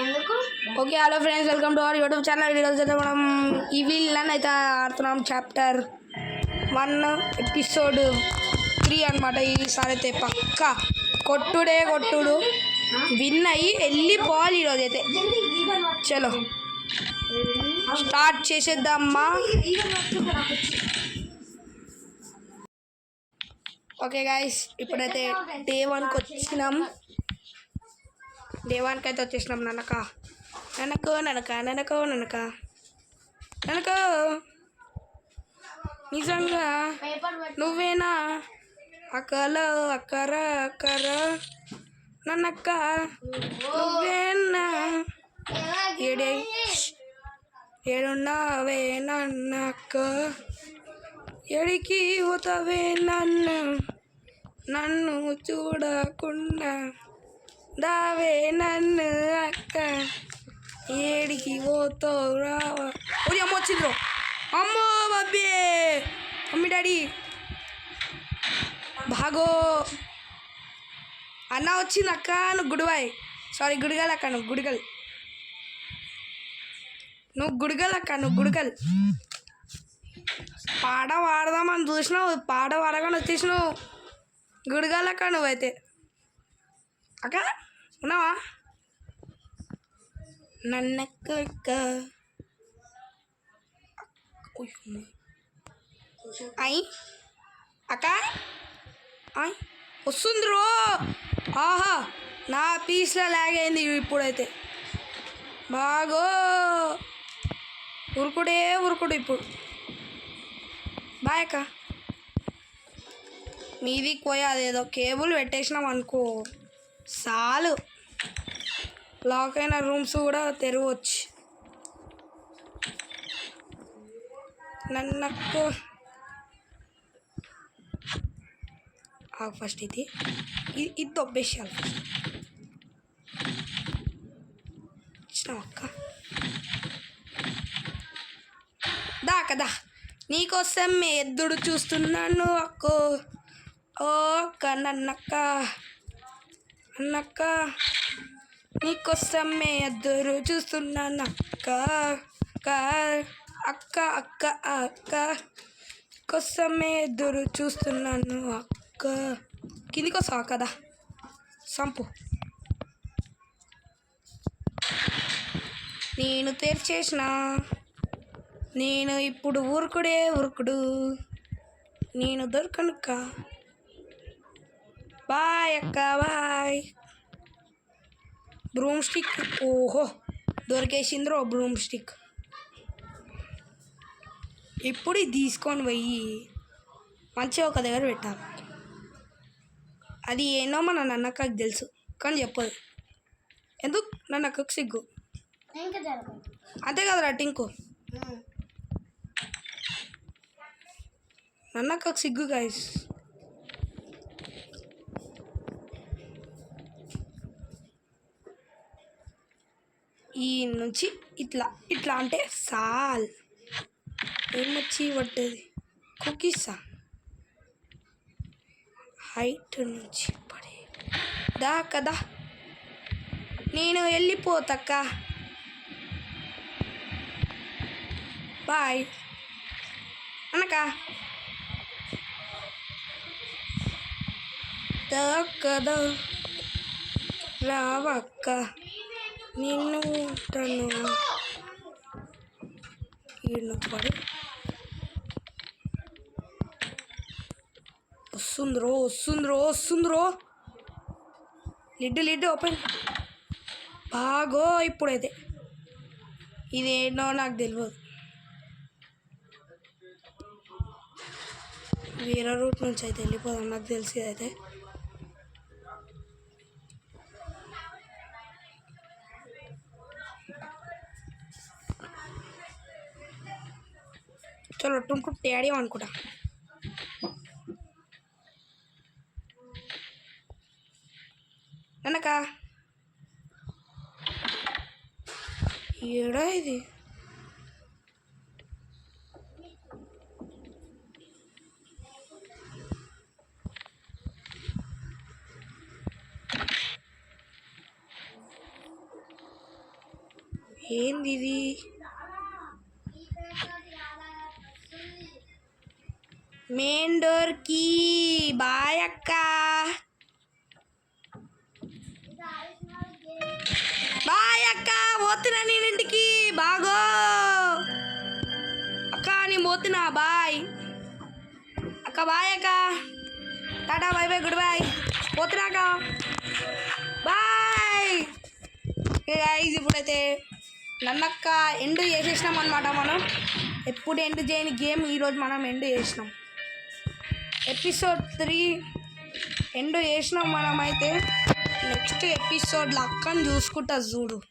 Okay hello friends, welcome to our YouTube channel. ఈరోజు అయితే మనం ఈవిల్ నన్ను అయితే ఆడుతున్నాం. చాప్టర్ 1 ఎపిసోడ్ 3 అనమాట. ఈసారి అయితే పక్క కొట్టుడు విన్ అయ్యి వెళ్ళిపోవాలి ఈరోజు అయితే. చలో స్టార్ట్ చేసేద్దామా. ఓకే గాయస్, ఇప్పుడైతే డే 1కి వచ్చినాం. డే 1కి అయితే వచ్చేసినాం. ననక నిజంగా నువ్వేనా అక్కర నన్నక్క నువ్వేనా ఏడున్నావే నన్నక్క ఎడికి పోతావే నన్ను చూడకుండా దావే నన్ను అక్క ఏడికి పోతావు రావా. ఓ అమ్మ వచ్చిండ్రు, అమ్మో బాబీ మమ్మీ డాడీ బాగో అన్న వచ్చింది. అక్క నువ్వు గుడివాయ్, సారీ గుడిగల్ అక్క, నువ్వు గుడిగల్ అక్క, నువ్వు గుడిగల్. పాట పాడదామని చూసినావు, పాట పాడగానే వచ్చేసినావు. గుడిగల్ అక్క నువ్వైతే. అక్క ఉన్నావా? నన్నక్క అయ్ అక్క అయ్ వస్తుంది రో. ఆహా నా పీస్లో లాగైంది ఇప్పుడైతే. బాగో ఉరుకుడు ఇప్పుడు. బాయ్ అక్క. మీదికి పోయి అదేదో కేబుల్ పెట్టేసినాం అనుకో చాలు, లాక్ అయిన రూమ్స్ కూడా తెరవచ్చు. నన్నకు ఫస్ట్ ఇది దొబ్బేసాను. ఇచ్చినావు అక్క, దా కదా నీకోసం ఎద్దుడు చూస్తున్నాను అక్కో. ఓ అక్క నన్నక్క నీకోసమే ఎదురు చూస్తున్నాను అక్క అక్క అక్క అక్క కోసమే ఎదురు చూస్తున్నాను అక్క. కిందికి వస్తావా కదా సంపు. నేను తెరిచేసిన, నేను ఇప్పుడు ఊరుకుడు నేను దొరకనుక్క. బాయ్ అక్క బాయ్. బ్రూమ్ స్టిక్, ఓహో దొరికేసింద్రో బ్రూమ్ స్టిక్. ఇప్పుడు ఇది తీసుకొని పోయి మంచిగా ఒక దగ్గర పెట్టాలి. అది ఏందో మన నన్నక్కకి తెలుసు కానీ చెప్పదు. ఎందుకు నన్నక్కకు సిగ్గు అంతే కదరా టింకు. నన్నక్కకు సిగ్గు గైస్. ఈ నుంచి ఇట్లా అంటే సాల్ ఏమొచ్చి పడ్డది. కుకీసా హైట్ నుంచి పడే దా కదా. నేను వెళ్ళిపోతక్క బాయ్ అనక. దా కదా రావక్క నిన్ను తను ఈయన పడి వస్తుందిరో. Lid open. బాగో ఇప్పుడైతే ఇదేంటో నాకు తెలియదు. వేరే రూట్ నుంచి అయితే వెళ్ళిపోదాం, నాకు తెలిసి అయితే. చలో టుంకు డాడీ అనుకుంటా. నన్నక ఏడా ఇది. ఏంది ఇది? మెయిన్ డోర్కి బాయ్ అక్క. బాయ్ అక్క, పోతున్నా నేను ఇంటికి. బాగో అక్క, నేను పోతున్నా. బాయ్ అక్క. బాయ్ అక్క. Tata bye bye good boy. పోతున్నా అక్క. బాయ్. గైస్ ఇప్పుడైతే నన్నక్క ఎండ్ చేసేసినాం అనమాట. మనం ఎప్పుడు ఎండ్ చేయని గేమ్ ఈరోజు మనం ఎండ్ చేసినాం. ఎపిసోడ్ 3 ఎండ్ చేసినాం మనమైతే. నెక్స్ట్ ఎపిసోడ్లో అక్కని చూసుకుంటా చూడు.